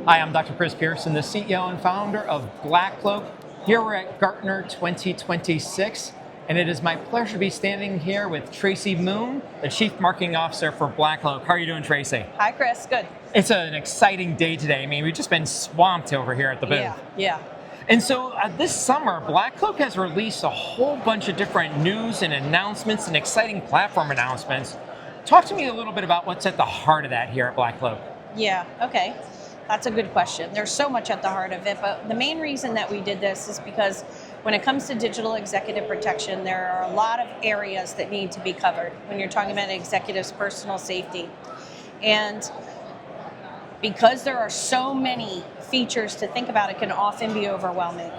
Hi, I'm Dr. Chris Pierson, the CEO and founder of BlackCloak. Here we're at Gartner 2026, and it is my pleasure to be standing here with Tracey Moon, the Chief Marketing Officer for BlackCloak. How are you doing, Tracey? Hi, Chris. Good. It's an exciting day today. I mean, we've just been swamped over here at the booth. Yeah. And so this summer, BlackCloak has released a whole bunch of different news and announcements and exciting platform announcements. Talk to me a little bit about what's at the heart of that here at BlackCloak. Yeah, okay. That's a good question. There's so much at the heart of it, but the main reason that we did this is because when it comes to digital executive protection, there are a lot of areas that need to be covered when you're talking about executives' personal safety. And because there are so many features to think about, it can often be overwhelming.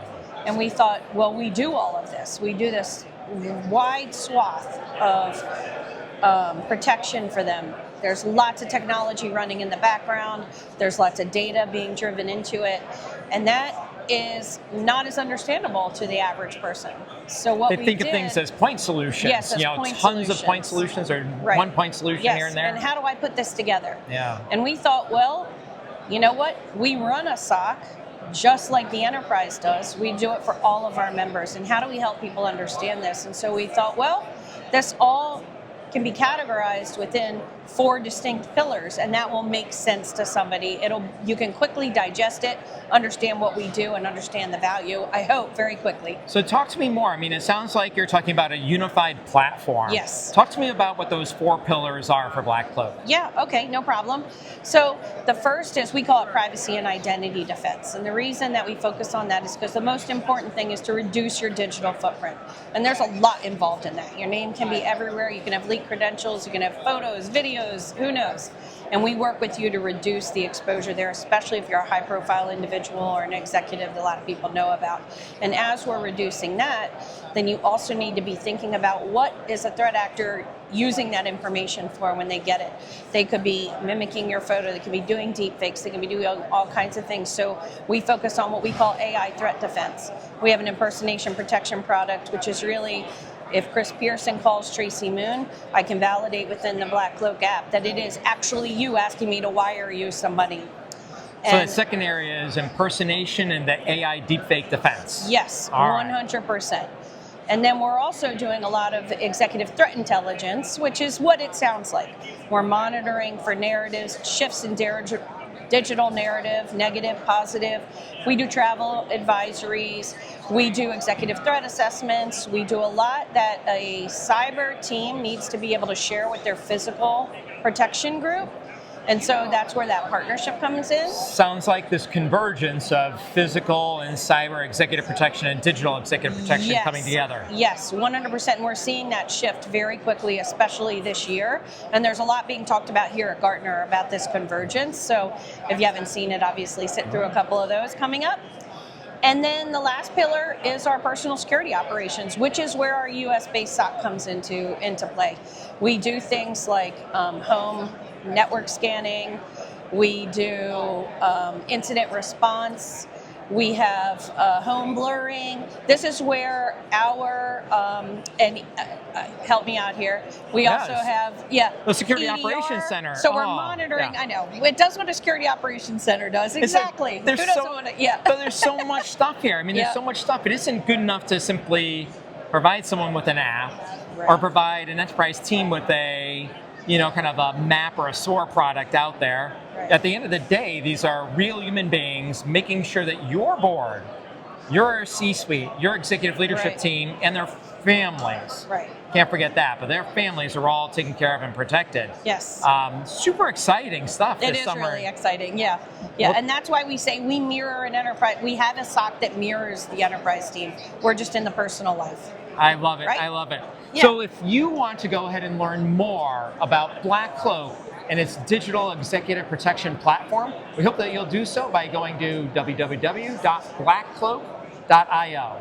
And we thought, well, we do all of this. We do this wide swath of protection for them. There's lots of technology running in the background. There's lots of data being driven into it. And that is not as understandable to the average person. So what they think of things as point solutions. Yes, as point tons of point solutions or right. One point solution yes. here and there. And how do I put this together? Yeah. And we thought, well, you know what? We run a SOC just like the enterprise does. We do it for all of our members. And how do we help people understand this? And so we thought, well, this all can be categorized within 4 distinct pillars, and that will make sense to somebody. You can quickly digest it, understand what we do, and understand the value, I hope, very quickly. So talk to me more. I mean, it sounds like you're talking about a unified platform. Yes. Talk to me about what those 4 pillars are for BlackCloak. Yeah, okay, no problem. So the first is, we call it privacy and identity defense. And the reason that we focus on that is because the most important thing is to reduce your digital footprint. And there's a lot involved in that. Your name can be everywhere. You can have leaked credentials. You can have photos, videos, who knows? And we work with you to reduce the exposure there, especially if you're a high-profile individual or an executive that a lot of people know about. And as we're reducing that, then you also need to be thinking about what is a threat actor using that information for when they get it. They could be mimicking your photo, they could be doing deep fakes, they could be doing all kinds of things. So we focus on what we call AI threat defense. We have an impersonation protection product, which is really, if Chris Pierson calls Tracey Moon, I can validate within the BlackCloak app that it is actually you asking me to wire you some money. So the second area is impersonation and the AI deepfake defense. Yes, all 100%. Right. And then we're also doing a lot of executive threat intelligence, which is what it sounds like. We're monitoring for narratives, shifts in digital narrative, negative, positive. We do travel advisories. We do executive threat assessments. We do a lot that a cyber team needs to be able to share with their physical protection group. And so that's where that partnership comes in. Sounds like this convergence of physical and cyber executive protection and digital executive protection coming together. Yes, 100%. And we're seeing that shift very quickly, especially this year. And there's a lot being talked about here at Gartner about this convergence. So if you haven't seen it, obviously sit through a couple of those coming up. And then the last pillar is our personal security operations, which is where our US-based SOC comes into play. We do things like home network scanning. We do incident response. We have home blurring. This is where our, help me out here. We also have, the Security EDR. Operations Center. So we're monitoring, I know, it does what a Security Operations Center does, exactly. Who doesn't want to, But there's so much stuff here. I mean, there's so much stuff. It isn't good enough to simply provide someone with an app or provide an enterprise team with a kind of a map or a SOAR product out there. Right. At the end of the day, these are real human beings making sure that your board, your C-suite, your executive leadership team, and their families, can't forget that, but their families are all taken care of and protected. Yes. Super exciting stuff this summer. It is really exciting, yeah. And that's why we say we mirror an enterprise. We have a SOC that mirrors the enterprise team. We're just in the personal life. I love it. Right? I love it. Yeah. So if you want to go ahead and learn more about BlackCloak and its digital executive protection platform, we hope that you'll do so by going to www.blackcloak.io.